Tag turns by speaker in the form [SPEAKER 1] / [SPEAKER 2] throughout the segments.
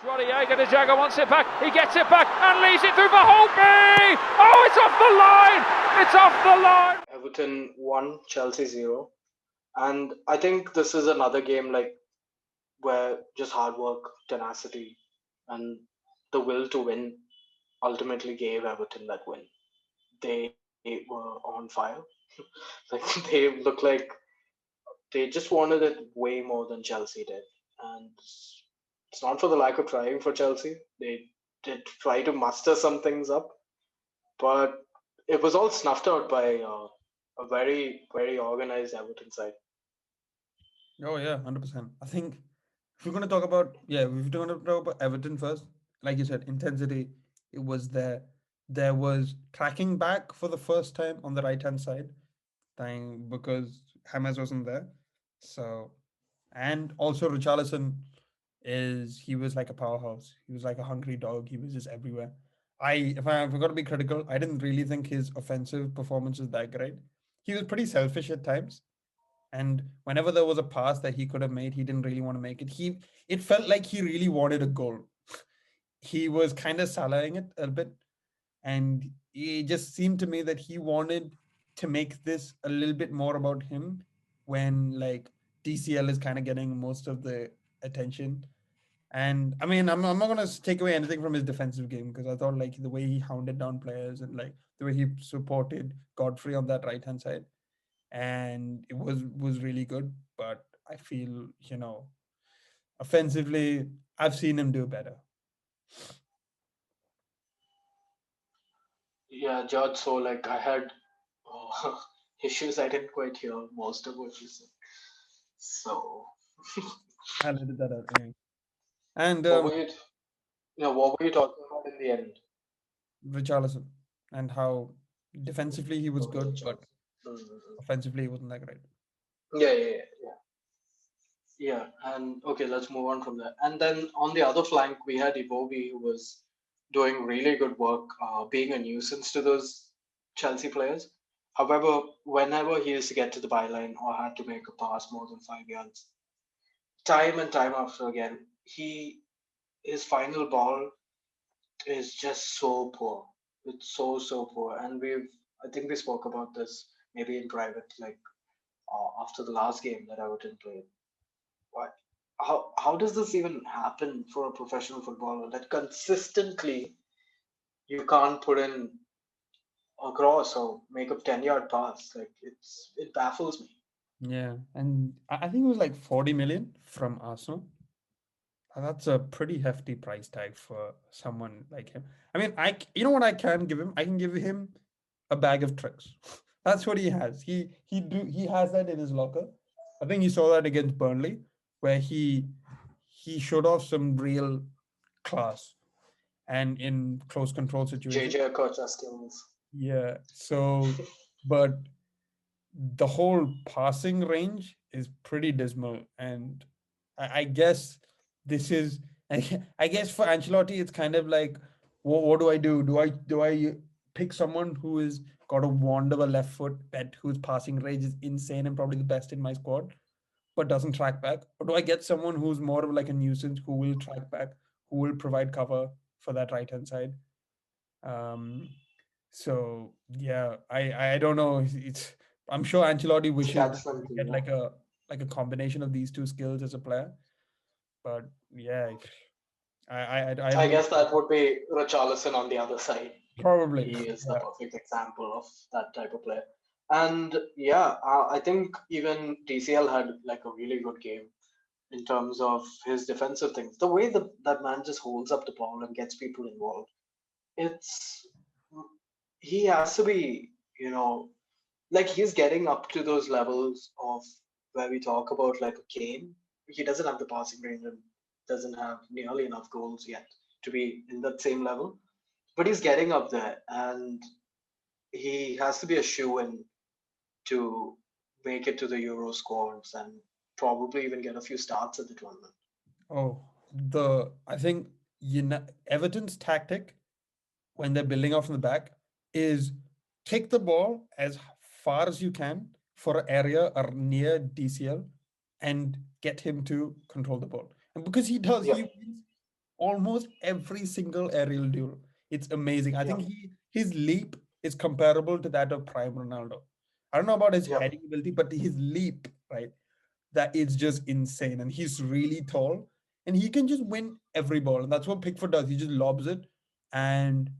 [SPEAKER 1] Rodrigo de Jaga wants it back. He gets it back and leaves it through for Holtby. Oh, it's off the line. It's off the line.
[SPEAKER 2] Everton 1, Chelsea 0. And I think this is another game where just hard work, tenacity, and the will to win ultimately gave Everton that win. They were on fire. Like they looked like they just wanted it way more than Chelsea did. And it's not for the lack of trying for Chelsea. They did try to muster some things up, but it was all snuffed out by a very, very organized Everton side.
[SPEAKER 3] Oh yeah, 100%. I think if we're gonna talk about if we're gonna talk about Everton first, like you said, intensity, it was there. There was tracking back for the first time on the right hand side, time because James wasn't there. So and also Richarlison he was like a powerhouse. He was like a hungry dog. He was just everywhere. If I'm gonna be critical, I didn't really think his offensive performance was that great. He was pretty selfish at times, and whenever there was a pass that he could have made, he didn't really want to make it. It felt like he really wanted a goal. He was kind of salahing it a bit, and it just seemed to me that he wanted to make this a little bit more about him when like DCL is kind of getting most of the attention. And I mean, I'm not gonna take away anything from his defensive game because I thought like the way he hounded down players and like the way he supported Godfrey on that right hand side, and it was really good. But I feel offensively, I've seen him do better.
[SPEAKER 2] Yeah, George. So I had issues. I didn't quite hear most of what you said. So
[SPEAKER 3] I'll edit that out anyway. And
[SPEAKER 2] what were you? What were you talking about in the end?
[SPEAKER 3] Richarlison and how defensively he was
[SPEAKER 2] Okay,
[SPEAKER 3] good, but
[SPEAKER 2] George. Mm-hmm.
[SPEAKER 3] offensively he wasn't that great.
[SPEAKER 2] Yeah. Yeah, and okay, let's move on from there. And then on the other flank, we had Iwobi, who was doing really good work, being a nuisance to those Chelsea players. However, whenever he used to get to the byline or had to make a pass more than 5 yards, time and time after again, his final ball is just so poor. It's so poor, and I think we spoke about this maybe in private, after the last game that Everton played. Why? How does this even happen for a professional footballer that consistently you can't put in a cross or make a 10-yard pass? It baffles me.
[SPEAKER 3] Yeah, and I think it was like 40 million from Arsenal. That's a pretty hefty price tag for someone like him. I mean, you know what I can give him? I can give him a bag of tricks. That's what he has. He has that in his locker. I think he saw that against Burnley, where he showed off some real class and in close control situations.
[SPEAKER 2] JJ Okocha skills.
[SPEAKER 3] Yeah. So, but the whole passing range is pretty dismal, and I guess this is. I guess for Ancelotti, it's kind of like, what do I do? Do I pick someone who is got a wand of a left foot, bet whose passing range is insane and probably the best in my squad, but doesn't track back, or do I get someone who's more of like a nuisance who will track back, who will provide cover for that right hand side? Um, so yeah, I don't know. I'm sure Ancelotti
[SPEAKER 2] It's a
[SPEAKER 3] wishes that
[SPEAKER 2] catch
[SPEAKER 3] he could
[SPEAKER 2] 22,
[SPEAKER 3] get
[SPEAKER 2] yeah.
[SPEAKER 3] like a combination of these two skills as a player. But yeah, I have
[SPEAKER 2] I
[SPEAKER 3] no
[SPEAKER 2] guess that would be Richarlison on the other side.
[SPEAKER 3] probably.
[SPEAKER 2] He is the
[SPEAKER 3] Yeah.
[SPEAKER 2] perfect example of that type of player. And yeah, I think even DCL had like a really good game in terms of his defensive things. The way that man just holds up the ball and gets people involved, it's he has to be, he's getting up to those levels of where we talk about like a Kane. He doesn't have the passing range and doesn't have nearly enough goals yet to be in that same level, but he's getting up there, and he has to be a shoe in to make it to the Euro squads and probably even get a few starts at the tournament.
[SPEAKER 3] Oh, I think Everton's tactic when they're building off in the back is take the ball as far as you can for an area or near DCL and get him to control the ball. And because he does,
[SPEAKER 2] Yep.
[SPEAKER 3] almost every single aerial duel. It's amazing. I think
[SPEAKER 2] Yep.
[SPEAKER 3] his leap is comparable to that of prime Ronaldo. I don't know about his
[SPEAKER 2] Yep.
[SPEAKER 3] heading ability, but his leap, right? That is just insane. And he's really tall, and he can just win every ball. And that's what Pickford does. He just lobs it, and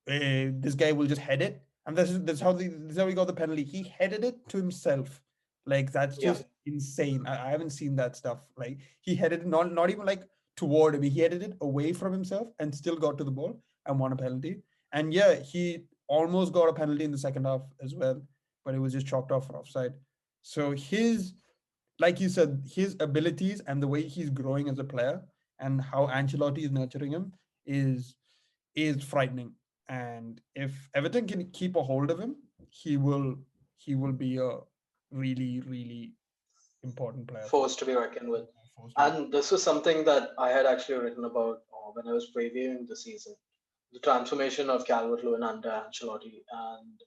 [SPEAKER 3] this guy will just head it, and that's how he got the penalty. He headed it to himself. Like that's just
[SPEAKER 2] Yep.
[SPEAKER 3] insane. I haven't seen that stuff. Like he headed it not even like toward him. He headed it away from himself and still got to the ball and won a penalty. And yeah, he almost got a penalty in the second half as well, but it was just chalked off for offside. So his, like you said, his abilities and the way he's growing as a player and how Ancelotti is nurturing him is is frightening. And if Everton can keep a hold of him, he will he will be a really, really important player for
[SPEAKER 2] Forced to be reckoned with.
[SPEAKER 3] force to be.
[SPEAKER 2] And this was something that I had actually written about when I was previewing the season. The transformation of Calvert-Lewin under Ancelotti. And,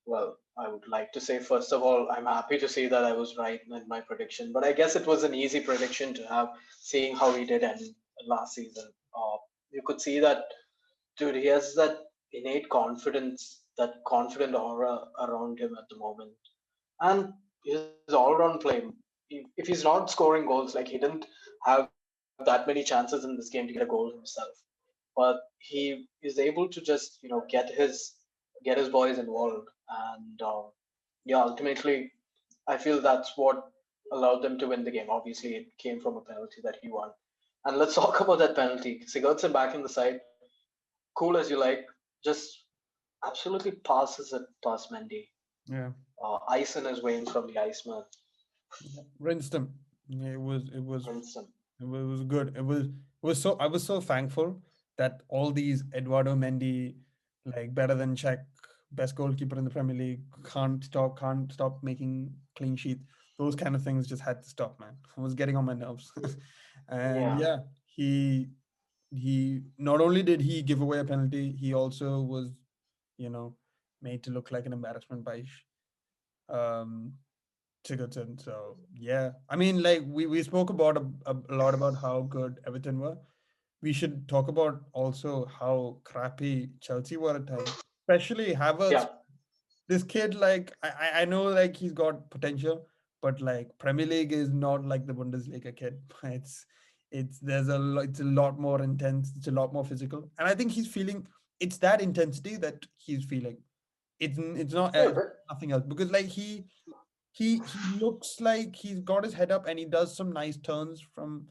[SPEAKER 2] well, I would like to say, first of all, I'm happy to see that I was right in my prediction. But I guess it was an easy prediction to have, seeing how he did end last season. You could see that, dude, he has that innate confidence, that confident aura around him at the moment. And his all-round play, if he's not scoring goals, like he didn't have that many chances in this game to get a goal himself, but he is able to just get his boys involved, and yeah, ultimately, I feel that's what allowed them to win the game. Obviously, it came from a penalty that he won. And let's talk about that penalty. Sigurdsson back in the side, cool as you like, just absolutely passes it past Mendy.
[SPEAKER 3] Yeah,
[SPEAKER 2] Ice in his veins from the Iceman.
[SPEAKER 3] yeah. Rinsed him. Yeah,
[SPEAKER 2] Winston.
[SPEAKER 3] it was good. It was so I was so thankful that all these Eduardo Mendy, like better than Czech, best goalkeeper in the Premier League, can't stop making clean sheets. Those kind of things just had to stop, man. It was getting on my nerves. And
[SPEAKER 2] Yeah.
[SPEAKER 3] yeah, he not only did he give away a penalty, he also was, you know, made to look like an embarrassment by um Sigurdsson. So yeah, I mean, like we spoke about a lot about how good Everton were. We should talk about also how crappy Chelsea were at times, especially Havertz.
[SPEAKER 2] Yeah.
[SPEAKER 3] This kid, like I know like he's got potential, but like Premier League is not like the Bundesliga kid. It's a lot more intense. It's a lot more physical, and I think he's feeling. It's that intensity that he's feeling. It's not
[SPEAKER 2] Yeah, but
[SPEAKER 3] nothing else because like he looks like he's got his head up and he does some nice turns from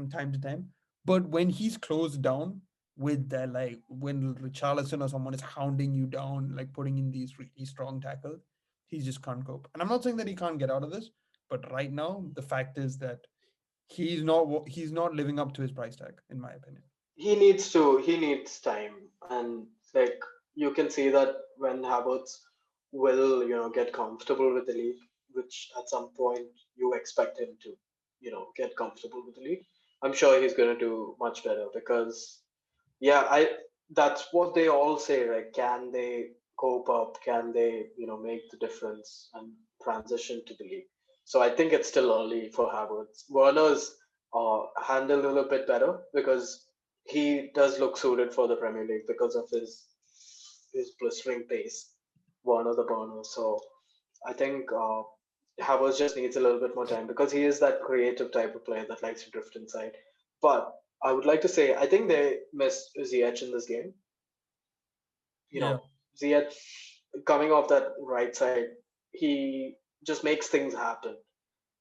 [SPEAKER 3] time to time. But when he's closed down with that, like when Richarlison or someone is hounding you down, like putting in these really strong tackles, he just can't cope. And I'm not saying that he can't get out of this, but right now the fact is that he's not living up to his price tag, in my opinion.
[SPEAKER 2] he needs time, and like you can see that when Havertz will get comfortable with the league, which at some point you expect him to get comfortable with the league. I'm sure he's going to do much better because yeah, I that's what they all say, right? Can they cope up? Can they make the difference and transition to the league? So I think it's still early for Havertz. Werner's handled a little bit better because he does look suited for the Premier League because of his blistering pace. Werner the burner. So I think Havertz just needs a little bit more time because he is that creative type of player that likes to drift inside. But I would like to say I think they missed Ziyech in this game. You
[SPEAKER 3] Yeah.
[SPEAKER 2] know, Ziyech coming off that right side, he just makes things happen,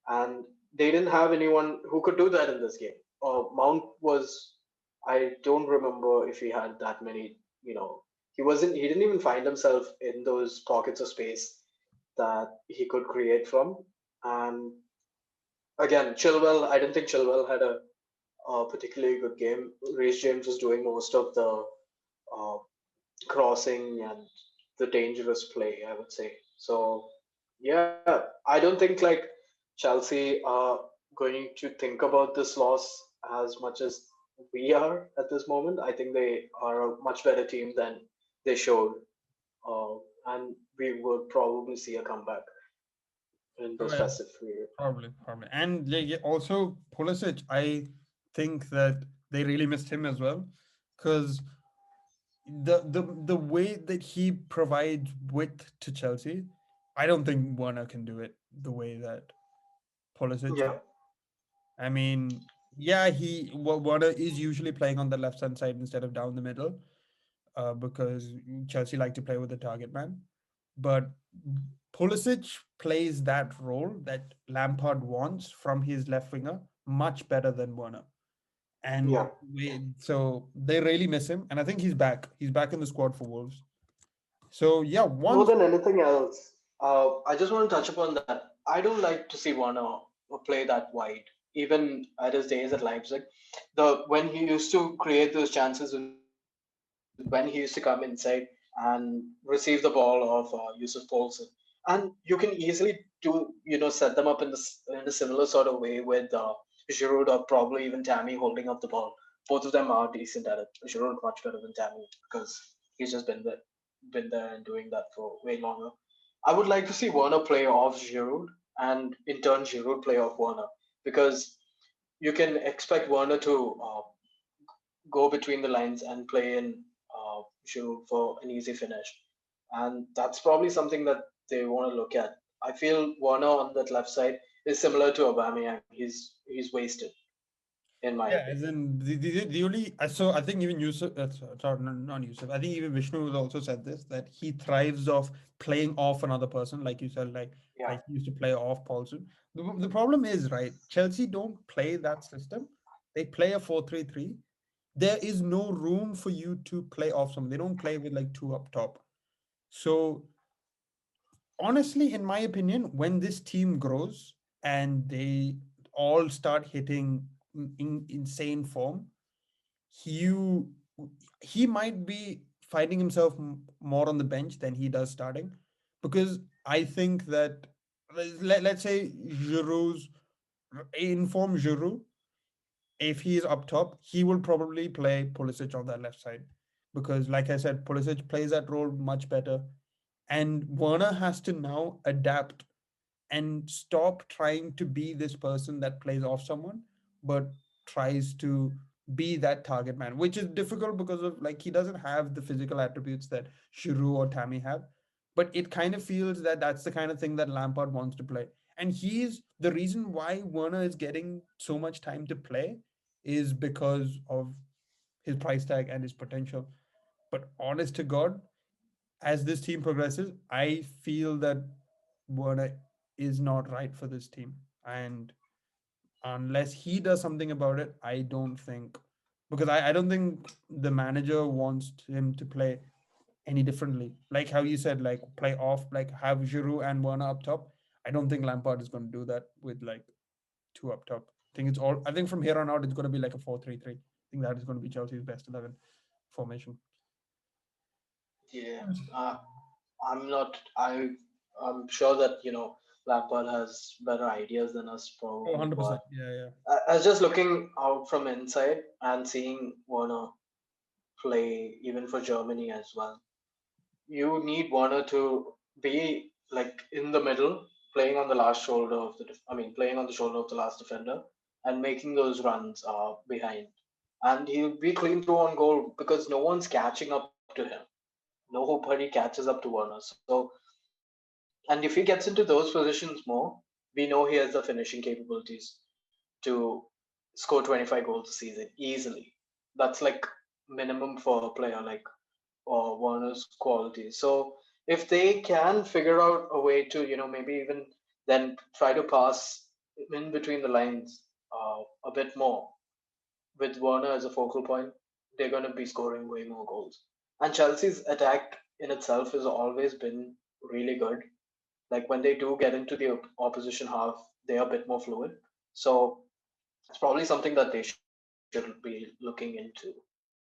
[SPEAKER 2] and they didn't have anyone who could do that in this game. Mount was, I don't remember if he had that many. He didn't even find himself in those pockets of space that he could create from. And again, Chilwell, I didn't think Chilwell had a particularly good game. Reece James was doing most of the uh, crossing and the dangerous play, I would say. So, yeah, I don't think like Chelsea are going to think about this loss as much as we are at this moment. I think they are a much better team than they showed. Uh, and we would probably see a comeback in
[SPEAKER 3] Oh
[SPEAKER 2] this
[SPEAKER 3] yeah.
[SPEAKER 2] festive period.
[SPEAKER 3] Probably. And like, yeah, also Pulisic, I think that they really missed him as well, because the way that he provides width to Chelsea, I don't think Werner can do it the way that Pulisic
[SPEAKER 2] Yeah.
[SPEAKER 3] can. I mean, yeah, Werner is usually playing on the left hand side instead of down the middle, because Chelsea like to play with the target man. But Pulisic plays that role that Lampard wants from his left winger much better than Werner. And
[SPEAKER 2] Yeah.
[SPEAKER 3] so they really miss him. And I think he's back. He's back in the squad for Wolves. So yeah,
[SPEAKER 2] More
[SPEAKER 3] once
[SPEAKER 2] than anything else, I just want to touch upon that. I don't like to see Werner play that wide, even at his days at Leipzig. When he used to create those chances, when he used to come inside and receive the ball of Yusuf Poulsen, and you can easily set them up in a similar sort of way with Giroud or probably even Tammy holding up the ball. Both of them are decent at it. Giroud much better than Tammy because he's just been there and doing that for way longer. I would like to see Werner play off Giroud and in turn Giroud play off Werner because you can expect Werner to go between the lines and play in Giroud for an easy finish, and that's probably something that they want to look at. I feel Werner on that left side is similar to Aubameyang. He's wasted in my
[SPEAKER 3] yeah,
[SPEAKER 2] opinion.
[SPEAKER 3] as in the only so I think even Yusuf, sorry, not Yusuf. I think even Vishnu has also said this, that he thrives off playing off another person, like you said,
[SPEAKER 2] Yeah,
[SPEAKER 3] like he used to play off Paulson. The problem is, right, Chelsea don't play that system. They play a 4-3-3. There is no room for you to play off someone. They don't play with like two up top. So honestly, in my opinion, when this team grows and they all start hitting insane form, you he might be finding himself more on the bench than he does starting, because I think that let's say Giroud's inform Giroud, if he is up top, he will probably play Pulisic on that left side, because like I said, Pulisic plays that role much better, and Werner has to now adapt and stop trying to be this person that plays off someone, but tries to be that target man, which is difficult because of like he doesn't have the physical attributes that Giroud or Tammy have. But it kind of feels that that's the kind of thing that Lampard wants to play. And he's the reason why Werner is getting so much time to play is because of his price tag and his potential. But honest to God, as this team progresses, I feel that Werner is not right for this team. And unless he does something about it, I don't think, because I don't think the manager wants him to play any differently. Like how you said, like play off, like have Giroud and Werner up top. I don't think Lampard is going to do that with like two up top. I think from here on out, it's going to be like a 4-3-3. I think that is going to be Chelsea's best 11 formation.
[SPEAKER 2] yeah. I'm not. I'm sure that Lampard has better ideas than us
[SPEAKER 3] Oh,
[SPEAKER 2] probably,
[SPEAKER 3] 100%.
[SPEAKER 2] but
[SPEAKER 3] Yeah, yeah.
[SPEAKER 2] I was just looking out from inside and seeing Werner play even for Germany as well. You need Werner to be like in the middle, playing on the last shoulder of playing on the shoulder of the last defender and making those runs behind. And he'll be clean through on goal because no one's catching up to him. Nobody catches up to Werner. So, and if he gets into those positions more, we know he has the finishing capabilities to score 25 goals a season easily. That's like minimum for a player like Warner's quality. So if they can figure out a way to, maybe even then try to pass in between the lines a bit more with Warner as a focal point, they're going to be scoring way more goals. And Chelsea's attack in itself has always been really good. Like when they do get into the opposition half, they are a bit more fluid. So it's probably something that they should be looking into.